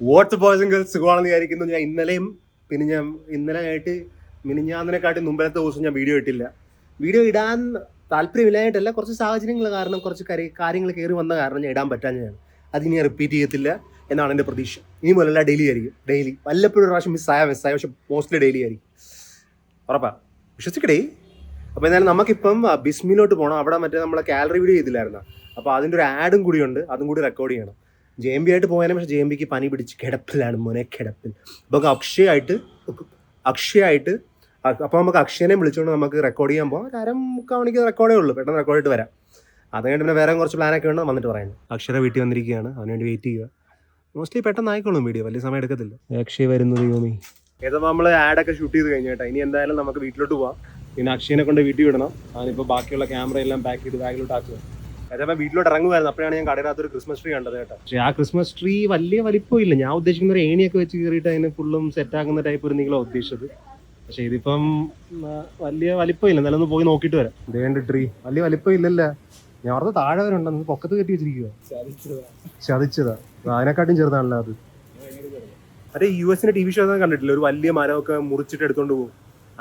Watts boys and girls സുഖമാണെന്ന് വിചാരിക്കുന്നു. ഞാൻ ഇന്നലെ ആയിട്ട് മിനിഞ്ഞാന്നിനെക്കാട്ടി മുമ്പത്തെ ദിവസം ഞാൻ വീഡിയോ ഇടാൻ താല്പര്യമില്ലായിട്ടല്ല, കുറച്ച് സാഹചര്യങ്ങൾ കാരണം, കുറച്ച് കാര്യങ്ങൾ കയറി വന്ന കാരണം ഞാൻ ഇടാൻ പറ്റാഞ്ഞതാണ്. അതിനി ഞാൻ റിപ്പീറ്റ് ചെയ്യത്തില്ല എന്നാണ് എൻ്റെ പ്രതീക്ഷ. ഇനി മുതലല്ല, ഡെയിലി വല്ലപ്പോഴും പ്രാവശ്യം മിസ്സായ പക്ഷെ മോസ്റ്റ്ലി ഡെയിലി ആയിരിക്കും, ഉറപ്പാ, വിശ്വസിക്കടേ. അപ്പോൾ എന്തായാലും നമുക്കിപ്പം ബിസ്മിലോട്ട് പോകണം. അവിടെ മറ്റേ നമ്മളെ കാലറി വീഡിയോ ചെയ്തില്ലായിരുന്നു, അപ്പോൾ അതിൻ്റെ ഒരു ആഡും കൂടിയുണ്ട്, അതും കൂടി റെക്കോർഡ് ചെയ്യണം. JMB ആയിട്ട് പോയാലും, പക്ഷേ JMBക്ക് പനി പിടിച്ച് കിടപ്പിലാണ് മോനെ, കിടപ്പിൽ. അപ്പോൾ അക്ഷയായിട്ട് അപ്പോൾ നമുക്ക് അക്ഷയനെ വിളിച്ചുകൊണ്ട് നമുക്ക് റെക്കോർഡ് ചെയ്യാൻ പോകാം. 1.5 മണിക്ക് റെക്കോർഡേ ഉള്ളൂ, പെട്ടെന്ന് റെക്കോർഡ് ചെയ്തിട്ട് വരാം. അത് കഴിഞ്ഞിട്ട് പിന്നെ വേറെ കുറച്ച് പ്ലാനൊക്കെ ഉണ്ട്, വന്നിട്ട് പറയുന്നത്. അക്ഷര വീട്ടിൽ വന്നിരിക്കുകയാണ്, അതിനുവേണ്ടി വെയിറ്റ് ചെയ്യുക. മോസ്റ്റ്ലി പെട്ടെന്ന് ആയിക്കോളും വീഡിയോ, വലിയ സമയം എടുക്കത്തില്ല. അക്ഷയ് വരുന്നു ദൈവമേ. ഏതപ്പോൾ നമ്മൾ ആഡൊക്കെ ഷൂട്ട് ചെയ്ത് കഴിഞ്ഞു കേട്ടോ. ഇനി എന്തായാലും നമുക്ക് വീട്ടിലോട്ട് പോവാം. പിന്നെ അക്ഷയനെ കൊണ്ട് വീട്ടിൽ വിടണം. അതിനിപ്പോൾ ബാക്കിയുള്ള ക്യാമറ എല്ലാം പാക്ക് ചെയ്ത് ബാഗിലോട്ട് ആക്കുക. അതായത് വീട്ടിലോട്ട് ഇറങ്ങുമായിരുന്നു, അപ്പോഴാണ് ഞാൻ കടയിലകത്തൊരു ക്രിസ്മസ് ട്രീ കണ്ടത് കേട്ടോ. പക്ഷേ ആ ക്രിസ്മസ് ട്രീ വലിയ വലിപ്പമില്ല. ഞാൻ ഉദ്ദേശിക്കുന്ന ഒരു ഏണിയൊക്കെ വെച്ച് കയറിയിട്ട് അതിന് ഫുള്ളും സെറ്റാക്കുന്ന ടൈപ്പ് ഒരു നീളം ഉദ്ദേശിച്ചത്. പക്ഷെ ഇതിപ്പം വലിയ വലിപ്പമില്ല. എന്നാലും ഒന്ന് പോയി നോക്കിയിട്ട് വരാം. ഇതേണ്ട ട്രീ വലിയ വലിപ്പമില്ലല്ലോ. ഞാൻ ഓർത്ത് താഴെ വരെ ഉണ്ടെന്ന് പൊക്കത്ത് കെട്ടി വെച്ചിരിക്കുക. ചതിച്ചതാ, അതിനെക്കാട്ടും ചെറുതാണല്ലോ അത്. മറ്റേ US TV ഷോ ഒന്നും കണ്ടിട്ടില്ല, ഒരു വലിയ മരമൊക്കെ മുറിച്ചിട്ട് എടുത്തോണ്ട് പോകും.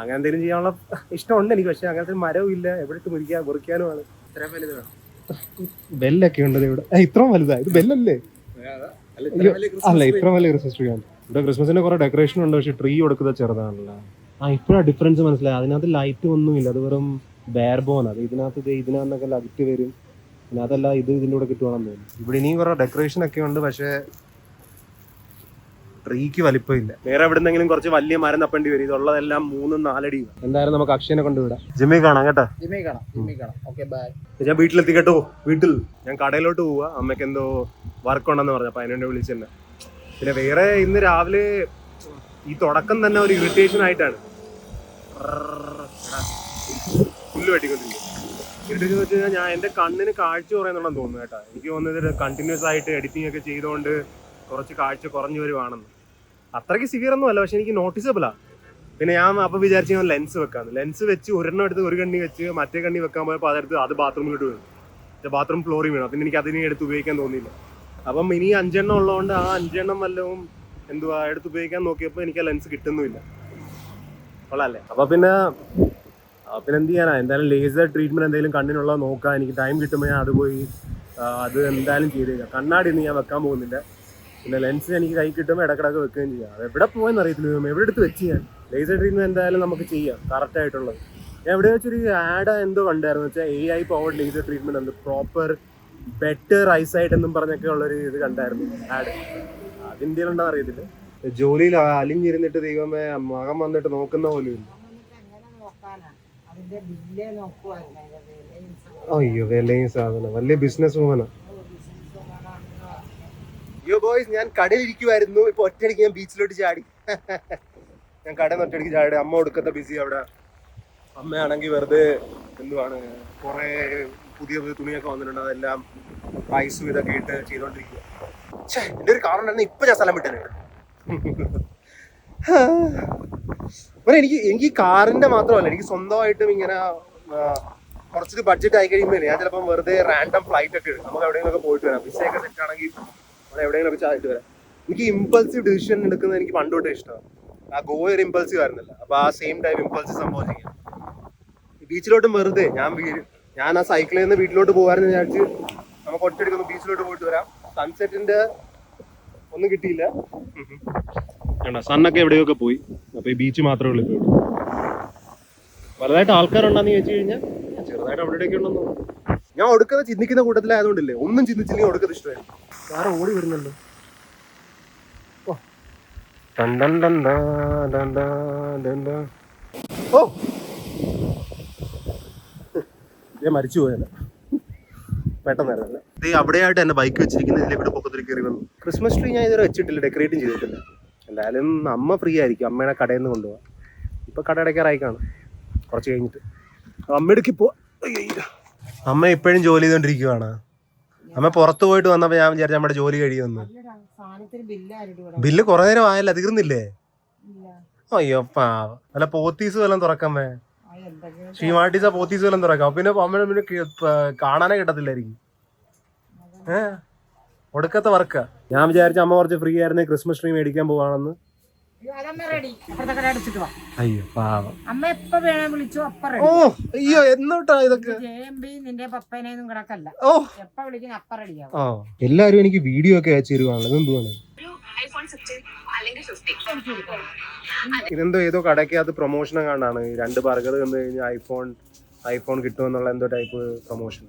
അങ്ങനെ എന്തെങ്കിലും ചെയ്യാനുള്ള ഇഷ്ടമുണ്ട് എനിക്ക്. പക്ഷെ അങ്ങനത്തെ മരവും ഇല്ല, എവിടെയിട്ട് മുറിക്കാനുമാണ്. ഇത്രയും വലുതാണ്. ബെല്ലൊക്കെ ഉണ്ട് ഇവിടെ. ഇത്രയും വലുതാ ഇത്? ബെല്ലല്ലേ? അല്ല, ഇത്ര വലിയ ക്രിസ്മസ് ട്രീ ആണ് ഇവിടെ. ക്രിസ്മസിന്റെ കുറെ ഡെക്കറേഷൻ ഉണ്ട്, പക്ഷെ ട്രീ കൊടുക്കുന്നത് ചെറുതാണല്ലോ. ഇപ്പോഴാ ഡിഫറൻസ് മനസ്സിലായി. അതിനകത്ത് ലൈറ്റ് ഒന്നുമില്ല, അത് വെറും ബെയർബോൺ. അത് ഇതിനകത്തൊക്കെ ലൈറ്റ് വരും. പിന്നെ അതല്ല, ഇതിൻ്റെ കൂടെ കിട്ടുവാണെന്ന് തോന്നുന്നു. ഇവിടെ ഇനിയും കുറെ ഡെക്കറേഷൻ ഒക്കെ ഉണ്ട്, പക്ഷെ ട്രീക്ക് വലിപ്പമില്ല. വേറെ എവിടെന്നെങ്കിലും കുറച്ച് വലിയ മരം തപ്പേണ്ടി വരും. ഇതുള്ളതെല്ലാം 3-4 അടി. എന്തായാലും നമുക്ക് അക്ഷയനെ കൊണ്ടുവിടാം. ജിമ്മി കാണാം കേട്ടോ. ഞാൻ വീട്ടിലെത്തി കേട്ടോ. ഞാൻ കടയിലോട്ട് പോവാ. അമ്മയ്ക്ക് എന്തോ വർക്ക് ഉണ്ടെന്ന് പറഞ്ഞു, അപ്പൊ അതിനെ വിളിച്ചെന്നെ. പിന്നെ വേറെ ഇന്ന് രാവിലെ ഈ തുടക്കം തന്നെ ഒരു ഇറിറ്റേഷൻ ആയിട്ടാണ്. പുല്ല് വെട്ടിക്കൊണ്ടിരിക്കും. ഇറിറ്റേഷൻ എന്ന് വെച്ച് കഴിഞ്ഞാൽ ഞാൻ എൻ്റെ കണ്ണിന് കാഴ്ച കുറയുന്നുണ്ടെന്ന് തോന്നുന്നു കേട്ടോ. എനിക്ക് തോന്നുന്നത് കണ്ടിന്യൂസ് ആയിട്ട് എഡിറ്റിംഗ് ഒക്കെ ചെയ്തുകൊണ്ട് കുറച്ച് കാഴ്ച കുറഞ്ഞു വരുവാണെന്ന്. അത്രയ്ക്ക് സിവിയർ ഒന്നും അല്ല, പക്ഷെ എനിക്ക് നോട്ടീസബിളാണ്. പിന്നെ ഞാൻ അപ്പോൾ വിചാരിച്ചു ഞാൻ ലെൻസ് വെക്കാമെന്ന്. ലെൻസ് വെച്ച് ഒരെണ്ണം എടുത്ത് ഒരു കണ്ണി വെച്ച് മറ്റേ കണ്ണി വെക്കാൻ പോയപ്പോൾ അതെടുത്ത് അത് ബാത്റൂമിലോട്ട് വീണു. ബാത്റൂം ഫ്ലോറിൽ വീണു. പിന്നെ എനിക്ക് അതിനെ എടുത്ത് ഉപയോഗിക്കാൻ തോന്നിയില്ല. അപ്പം ഇനി 5 എണ്ണം ഉള്ളതുകൊണ്ട് ആ 5 എണ്ണം വല്ലതും എടുത്ത് ഉപയോഗിക്കാൻ നോക്കിയപ്പോൾ എനിക്ക് ആ ലെൻസ് കിട്ടുന്നുമില്ല. കൊള്ളാല്ലേ? അപ്പോൾ പിന്നെ എന്ത് ചെയ്യാനാ, എന്തായാലും ലേസർ ട്രീറ്റ്മെൻറ്റ് എന്തെങ്കിലും കണ്ണിനുള്ളത് നോക്കാം. എനിക്ക് ടൈം കിട്ടുമ്പോൾ ഞാൻ അത് എന്തായാലും ചെയ്തേക്കാം. കണ്ണാടി ഒന്നും ഞാൻ വെക്കാൻ പോകുന്നില്ല. പിന്നെ ലെൻസ് എനിക്ക് കൈ കിട്ടുമ്പോൾ ഇടക്കിടക്ക് വെക്കുകയും ചെയ്യാം. അത് എവിടെ പോയെന്ന് അറിയത്തില്ല, എവിടെ എടുത്ത് വെച്ച് ചെയ്യാൻ. ലേസർ ട്രീറ്റ്മെൻറ്റ് എന്തായാലും നമുക്ക് ചെയ്യാം, കറക്റ്റായിട്ടുള്ളത്. ഞാൻ എവിടെ വെച്ചൊരു ആഡ് എന്തോ കണ്ടായിരുന്നു, വെച്ചാൽ AI പവർഡ് ലേസർ ട്രീറ്റ്മെൻറ്റ് ഉണ്ട്, പ്രോപ്പർ ബെറ്റർ ഐസൈറ്റ് എന്നും പറഞ്ഞൊക്കെ ഉള്ളൊരു ഇത് കണ്ടായിരുന്നു ആഡ്. അത് ഇന്ത്യയിലുണ്ടോ അറിയത്തില്ല. ജോലിയിൽ അലിഞ്ഞിരുന്നിട്ട് ദൈവമേ മകം വന്നിട്ട് നോക്കുന്ന പോലും ഇല്ല. അയ്യോ, വിലയും സാധനം. വലിയ ബിസിനസ് വുമനാ. യോ ബോയ്സ്, ഞാൻ കടയിലിരിക്കുമായിരുന്നു. ഇപ്പൊ ഒറ്റയടിക്ക് ഞാൻ ബീച്ചിലോട്ട് ചാടി. ഞാൻ കടയിൽ നിന്ന് ഒറ്റയടിക്ക് ചാടി. അമ്മ കൊടുക്കത്ത ബിസി അവിടെ. അമ്മയാണെങ്കിൽ വെറുതെ എന്തുവാണ്, കുറെ പുതിയ തുണിയൊക്കെ വന്നിട്ടുണ്ട്, അതെല്ലാം പ്രൈസും ഇതൊക്കെ ഇട്ട് ചെയ്തോണ്ടിരിക്കുക. എൻ്റെ ഒരു കാരണം ഇപ്പൊ ഞാൻ സ്ഥലം വിട്ടേ. എനിക്ക് കാറിന്റെ മാത്രമല്ല, എനിക്ക് സ്വന്തമായിട്ടും ഇങ്ങനെ കുറച്ചൊരു ബഡ്ജറ്റ് ആയി കഴിയുമ്പോൾ ഞാൻ ചിലപ്പോൾ വെറുതെ റാൻഡം ഫ്ലൈറ്റ് ഒക്കെ നമുക്ക് എവിടെയെങ്കിലൊക്കെ പോയിട്ട് വരാം. വിസയൊക്കെ സെറ്റ് ആണെങ്കിൽ എവിടെയെങ്കിലൊക്കെ ചാടിയിട്ട് വരാം. എനിക്ക് ഇമ്പൾസീവ് ഡിസിഷൻ എടുക്കുന്നത് എനിക്ക് പണ്ടോട്ട് ഇഷ്ടമാണ്. ആ ഗോവ ഒരു ഇമ്പൾസീവ് ആയിരുന്നല്ലോ, അപ്പൊ ആ സെയിം ടൈം ഇമ്പൾസീവ് സംഭവം ചെയ്യാം. ബീച്ചിലോട്ടും വെറുതെ ഞാൻ ആ സൈക്കിളിൽ നിന്ന് വീട്ടിലോട്ട് പോകാമെന്ന് വിചാരിച്ച് നമുക്ക് ഒറ്റയടിക്കൊന്ന് ബീച്ചിലോട്ട് പോയിട്ട് വരാം. സൺസെറ്റിന്റെ ഒന്നും കിട്ടിയില്ല. സണ്ണൊക്കെ എവിടെയൊക്കെ പോയി. അപ്പൊ ഈ ബീച്ച് മാത്രമേ ഉള്ളൂ ഇപ്പോൾ. വലുതായിട്ട് ആൾക്കാരുണ്ടെന്ന് ചോദിച്ചു കഴിഞ്ഞാൽ ചെറുതായിട്ട് അവിടെ ഇവിടെയൊക്കെ ഉണ്ടെന്ന് തോന്നുന്നു. ഞാൻ ഒടുക്കത്തെ ചിന്തിക്കുന്ന കൂട്ടത്തിലായതുകൊണ്ടില്ലേ, ഒന്നും ചിന്തിച്ചില്ലെങ്കിൽ ഒടുക്കത്തെ ഇഷ്ടമായിരുന്നു. വേറെ ഓടി വരുന്നുണ്ട്. ഓ, ഞാൻ മരിച്ചു പോയല്ല, പെട്ടെന്നായിരുന്നല്ല. അവിടെയായിട്ട് എന്നെ ബൈക്ക് വെച്ചിരിക്കുന്നത് ഇതിലേക്ക് പൊക്കത്തിൽ കയറി വന്നു. ക്രിസ്മസ് ട്രീ ഞാൻ ഇതുവരെ വെച്ചിട്ടില്ല, ഡെക്കറേറ്റും ചെയ്തിട്ടില്ല. എന്തായാലും അമ്മ ഫ്രീ ആയിരിക്കും, അമ്മയുടെ കടയിൽ നിന്ന് കൊണ്ടുപോകാം. ഇപ്പൊ കട അടയ്ക്കാറായി കാണും, കുറച്ച് കഴിഞ്ഞിട്ട് അമ്മയിടയ്ക്ക് അമ്മ ഇപ്പോഴും ജോലി ചെയ്തോണ്ടിരിക്കുവാണ്. അമ്മ പുറത്തു പോയിട്ട് വന്നപ്പോ ഞാൻ വിചാരിച്ചു നമ്മുടെ ജോലി കഴിയുമെന്ന്. ബില്ല് കുറെ നേരം ആയല്ലോ, തീർന്നില്ലേ? അയ്യോ പാവ. അല്ല പോത്തീസ് വല്ലതും തുറക്കമ്മേ, ഷീമാട്ടീസ പോത്തീസ് വല്ലതും തുറക്കാം. പിന്നെ അമ്മ കാണാനേ കിട്ടത്തില്ലായിരിക്കും. ഒടുക്കത്തെ വർക്കാ. ഞാൻ വിചാരിച്ച അമ്മ കുറച്ച് ഫ്രീ ആയിരുന്നു, ക്രിസ്മസ് ട്രീ മേടിക്കാൻ പോവാണെന്ന്. അയ്യോ പാവം. അമ്മ എപ്പോ വേണേ വിളിച്ചു അപ്പ ഓ അയ്യോ എന്നോട്ടാ ഇതൊക്കെ. നിന്റെ പപ്പനെയൊന്നും കിടക്കല്ല. ഓ എപ്പ വിളിക്കുന്ന അപ്പ റെഡിയാവും. ആ എല്ലാരും എനിക്ക് വീഡിയോ ഒക്കെ അയച്ചു തരുവാണല്ലോ. ഇതെന്തുവാണ്? ഇതെന്തോ ഏതോ കടയ്ക്കകത്ത് പ്രൊമോഷൻ കാണാണ്. 2 ബർഗർ തന്നു കഴിഞ്ഞാൽ ഐഫോൺ കിട്ടുമെന്നുള്ള എന്തോ ടൈപ്പ് പ്രൊമോഷൻ.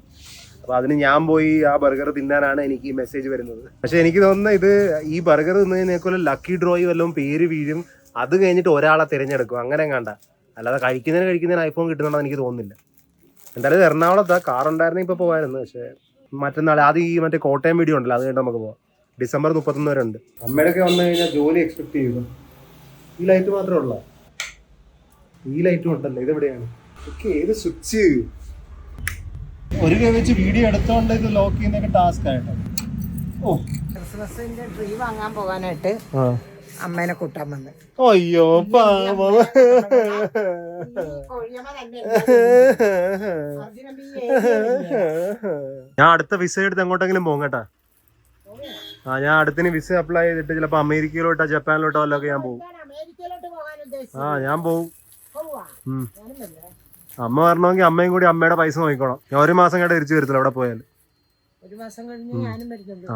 അപ്പൊ അതിന് ഞാൻ പോയി ആ ബർഗർ തിന്നാനാണ് എനിക്ക് മെസ്സേജ് വരുന്നത്. പക്ഷെ എനിക്ക് തോന്നുന്നത് ഇത് ഈ ബർഗർ തിന്നതിനേക്കാളും ലക്കി ഡ്രോയി വല്ലതും പേര് വീഴും, അത് കഴിഞ്ഞിട്ട് ഒരാളെ തിരഞ്ഞെടുക്കും, അങ്ങനെ കണ്ട. അല്ലാതെ കഴിക്കുന്നതിന് ഐഫോൺ കിട്ടുന്നുണ്ടെന്ന് എനിക്ക് തോന്നുന്നില്ല. എന്തായാലും എറണാകുളത്താ, കാറുണ്ടായിരുന്നെങ്കിൽ ഇപ്പോൾ പോകാമായിരുന്നു. പക്ഷേ മറ്റന്നാൾ ആദ്യം ഈ മറ്റേ കോട്ടയം വീഡിയോ ഉണ്ടല്ലോ, അത് കഴിഞ്ഞിട്ട് നമുക്ക് പോവാം. ഡിസംബർ 31 വരെ ഉണ്ട്. അമ്മയുടെയൊക്കെ വന്നു കഴിഞ്ഞാൽ ജോലി എക്സ്പെക്ട് ചെയ്യുന്നു. ഈ ലൈറ്റ് മാത്രമേ ഉള്ളൂ. ഈ ലൈറ്റും ഉണ്ടല്ലോ. ഇതെവിടെയാണ്? ഓക്കെ, ഏത് സ്വിച്ച്? ഒരു രൂപ വെച്ച് വീഡിയോ എടുത്തോണ്ട് ഇത് ലോക്ക് ചെയ്യുന്നൊക്കെ ടാസ്ക് ആയിട്ടോ. ഓ ക്രിസ്മസിന്റെ ട്രീ വാങ്ങാൻ പോകാനായിട്ട് അമ്മേനെ കൂട്ടാൻ വന്ന്. അയ്യോ പാവം. ഞാൻ അടുത്ത വിസ എടുത്ത് എങ്ങോട്ടെങ്കിലും പോകും കേട്ടാ. ഞാൻ അടുത്തിന് വിസ അപ്ലൈ ചെയ്തിട്ട് ചിലപ്പോ അമേരിക്കയിലോട്ടോ ജപ്പാനിലോട്ടോ വല്ലതൊക്കെ ഞാൻ പോകും. ഞാൻ പോവും. അമ്മ വരണമെങ്കിൽ അമ്മയും കൂടി അമ്മയുടെ പൈസ നോക്കിക്കോണം. ഞാൻ 1 മാസം കഴിഞ്ഞ് തിരിച്ചു വരത്തില്ല അവിടെ പോയാൽ.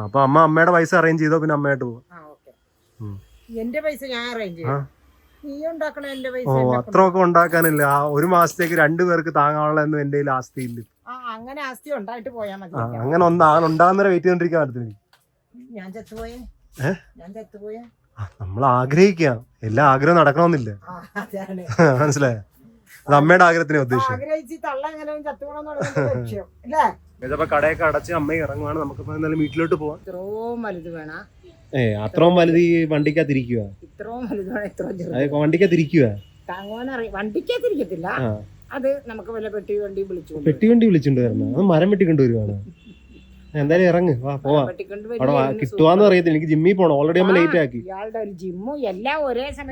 അപ്പൊ അമ്മയുടെ പൈസ അറേഞ്ച് ചെയ്തോ, പിന്നെ അമ്മയായിട്ട് പോവാം. എന്റെ പൈസ ഞാൻ അറേഞ്ച് ചെയ്യും. നീ ഉണ്ടാക്കണ എന്റെ പൈസ. ഓ അത്രയൊക്കെ ഉണ്ടാക്കാനില്ല. 1 മാസത്തേക്ക് 2 പേർക്ക് താങ്ങാനുള്ള ഒന്നും എന്റെ കയ്യിൽ ആസ്തി ഇല്ല. അങ്ങനെ ആസ്തി ഉണ്ടായിട്ട് പോയാൽ മതി. അങ്ങനെ ഉണ്ടാകുന്നവരെ വെയിറ്റ് ചെയ്തോണ്ടിരിക്കാൻ പറ്റത്തില്ല. ഞാൻ ചത്തുപോയേ. നമ്മൾ ആഗ്രഹിക്കാം, എല്ലാ ആഗ്രഹം നടക്കണമെന്നില്ല. മനസ്സിലായോ? അത് അമ്മയുടെ ആഗ്രഹത്തിനെ ഉദ്ദേശിച്ചത്. ഇതപ്പോ കടയൊക്കെ അടച്ച് അമ്മ ഇറങ്ങുവാണ്. നമുക്കിപ്പോ എന്തായാലും വീട്ടിലോട്ട് പോവാം. ഇത്രയും വലുത് വേണം. അത്രയും വലുത് ഈ വണ്ടിക്കകത്തിരിക്കുക. ഇത്രയും വലുത് വേണം. ഇത്രയും വണ്ടിക്കകത്തിരിക്കുക. വണ്ടിക്കകത്തിരിക്കത്തില്ല. അത് നമുക്ക് വല്ല പെട്ടി വണ്ടി വിളിച്ചോണ്ട് വരണം. അത് മരം വെട്ടിക്കൊണ്ട് വരുവാണ്. എന്തായാലും ഇറങ്ങ്, വാ പോവാം. അവിടെ കിട്ടുവാന്ന് അറിയത്തില്ല. എനിക്ക് ജിമ്മിൽ പോണം. ഓൾറെഡി അമ്മ ലേറ്റ് ആക്കി.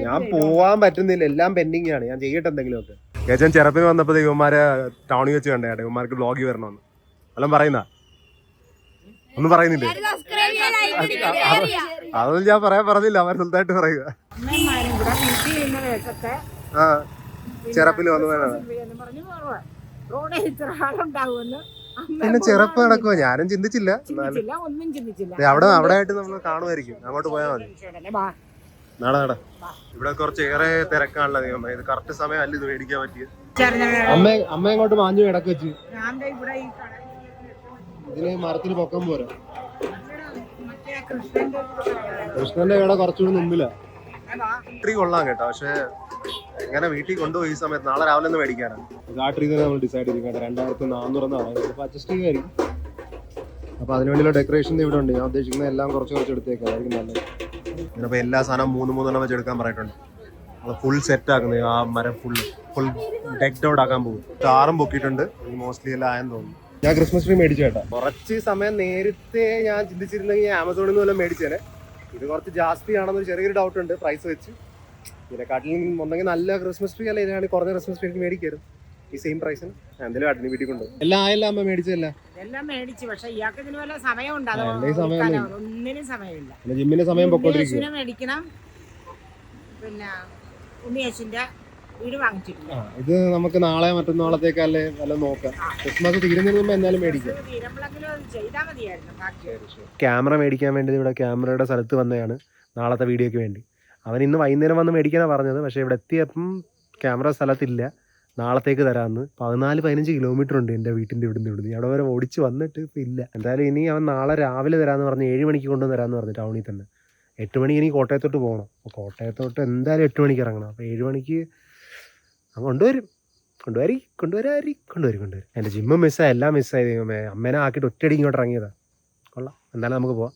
ഞാൻ പോവാൻ പറ്റുന്നില്ല, എല്ലാം പെൻഡിങ് ആണ്. ഞാൻ ചെയ്യട്ടെ എന്തെങ്കിലും ഒക്കെ. ചേച്ചൻ ചെറുപ്പിന് വന്നപ്പോ ഇവന്മാരെ ടൗണിൽ വെച്ച് കണ്ടേ, ഇവന്മാർക്ക് ബ്ലോഗ് വരണമെന്ന് വല്ലതും പറയുന്ന ഒന്നും പറയുന്നില്ലേ? അതൊന്നും ഞാൻ പറഞ്ഞില്ല. അവർ സ്വന്തമായിട്ട് പറയുക. ആ ചെറുപ്പിൽ വന്നതാണ്. പിന്നെ ചെറുപ്പം നടക്കുവോ? ഞാനും ചിന്തിച്ചില്ല. അവിടെ ആയിട്ട് നമ്മൾ കാണുമായിരിക്കും. അങ്ങോട്ട് പോയാൽ മതി. നാടാ ഇവിടെ കുറച്ച് ഏറെ തിരക്കാണല്ലോ. ദൈവമേ, ഇത് കറക്റ്റ് സമയം അല്ല ഇത് മേടിക്കാൻ പറ്റിയത്. അമ്മ ഇങ്ങോട്ട് മാഞ്ഞു ഇടക്ക് വെച്ച്. ഇതിന് മരത്തിന് പൊക്കം പോരാ. കൃഷ്ണന്റെ ഇവിടെ കുറച്ചുകൂടി മുമ്പിലാ. ട്രീ കൊള്ളാം കേട്ടോ. പക്ഷെ എങ്ങനെ വീട്ടിൽ കൊണ്ടുപോയി ഈ സമയത്ത് നാളെ രാവിലെ ഒന്ന് മേടിക്കാനാണ്. ആ ട്രീ തന്നെ നമ്മൾ ഡിസൈഡ് ചെയ്തിരിക്കുന്നത് 2400 എന്നാണ്. ചിലപ്പോൾ അഡ്ജസ്റ്റ് ചെയ്യുമായിരിക്കും. അപ്പോൾ അതിനുവേണ്ടിയുള്ള ഡെക്കറേഷൻ ഇവിടെ ഉണ്ട്. ഞാൻ ഉദ്ദേശിക്കുന്നത് എല്ലാം കുറച്ച് എടുത്തേക്കാം, അതായിരിക്കും നല്ലത്. ഇങ്ങനെ എല്ലാ സാധനം 3 വെച്ച് എടുക്കാൻ പറഞ്ഞിട്ടുണ്ട്. അത് ഫുൾ സെറ്റ് ആക്കുന്നത്. ആ മരം ഫുൾ ഡെക്ഡ് ഔട്ട് ആക്കാൻ പോകും. കാറും പൊക്കിയിട്ടുണ്ട്. മോസ്റ്റ്ലി എല്ലാം ആയെന്ന് തോന്നുന്നു. ഞാൻ ക്രിസ്മസ് ട്രീ മേടിച്ചു കേട്ടോ. കുറച്ച് സമയം നേരത്തെ ഞാൻ ചിന്തിച്ചിരുന്നെങ്കിൽ ആമസോണിൽ നിന്ന് വല്ലതും മേടിച്ചേനെ. ഇത് കുറച്ച് ജാസ്തിയാണെന്നൊരു ചെറിയൊരു ഡൗട്ട് ഉണ്ട് പ്രൈസ് വെച്ച്. ഇതിനെക്കാട്ടിലും ഒന്നെങ്കിൽ നല്ല ക്രിസ്മസ് ട്രീ അല്ല ഇതിനാണ് കുറഞ്ഞ ക്രിസ്മസ് ട്രീ മേടിക്കരുത് ഈ സെയിം പ്രൈസിന്. എന്തെങ്കിലും അടിന് വീട്ടിൽ കൊണ്ട് എല്ലാം ആയല്ല അമ്മ മേടിച്ചല്ല. എല്ലാം മേടിച്ചു. പക്ഷെ ഇയാൾക്ക് ഇതിന് വല്ല സമയം ഉണ്ടാകും. ഒന്നിനും സമയമില്ല. ജിമ്മിന്റെ സമയം പൊക്കോണ്ടിരിക്കും. മേടിക്കണം. പിന്നെ ഉണ്ണിയേശുവിന്റെ വീട് വാങ്ങിച്ചിട്ടില്ല. ഇത് നമുക്ക് നാളെ മറ്റന്നാളത്തേക്കല്ലേ വല്ല നോക്കാം. ക്രിസ്മസ് തീരുന്നതിന് മുമ്പ് എന്തായാലും മേടിക്കാം. ക്യാമറ മേടിക്കാൻ വേണ്ടി ഇവിടെ ക്യാമറയുടെ സ്ഥലത്ത് വന്നതാണ് നാളത്തെ വീഡിയോക്ക് വേണ്ടി. അവൻ ഇന്ന് വൈകുന്നേരം വന്ന് മേടിക്കാനാണ് പറഞ്ഞത്. പക്ഷേ ഇവിടെ എത്തിയപ്പം ക്യാമറ സ്ഥലത്തില്ല. നാളത്തേക്ക് തരാമെന്ന്. 14-15 കിലോമീറ്റർ ഉണ്ട് എൻ്റെ വീട്ടിൻ്റെ ഇവിടുന്ന്. അവിടെ വരെ ഓടിച്ച് വന്നിട്ട് ഇപ്പം ഇല്ല. എന്തായാലും ഇനി അവൻ നാളെ രാവിലെ തരാമെന്ന് പറഞ്ഞ് 7 മണിക്ക് കൊണ്ടുവന്ന് തരാമെന്ന് പറഞ്ഞു. ടൗണിൽ തന്നെ 8 മണിക്ക് ഇനി കോട്ടയത്തോട്ട് പോകണം. അപ്പോൾ കോട്ടയത്തോട്ട് എന്തായാലും 8 മണിക്ക് ഇറങ്ങണം. അപ്പോൾ 7 മണിക്ക് അവൻ കൊണ്ടുവരും. എൻ്റെ ജിമ്മും മിസ്സായി, എല്ലാം മിസ്സായി. അമ്മേനെ ആക്കിയിട്ട് ഒറ്റയടി ഇങ്ങോട്ട് ഇറങ്ങിയതാണ്. കൊള്ളാം. എന്തായാലും നമുക്ക് പോവാം.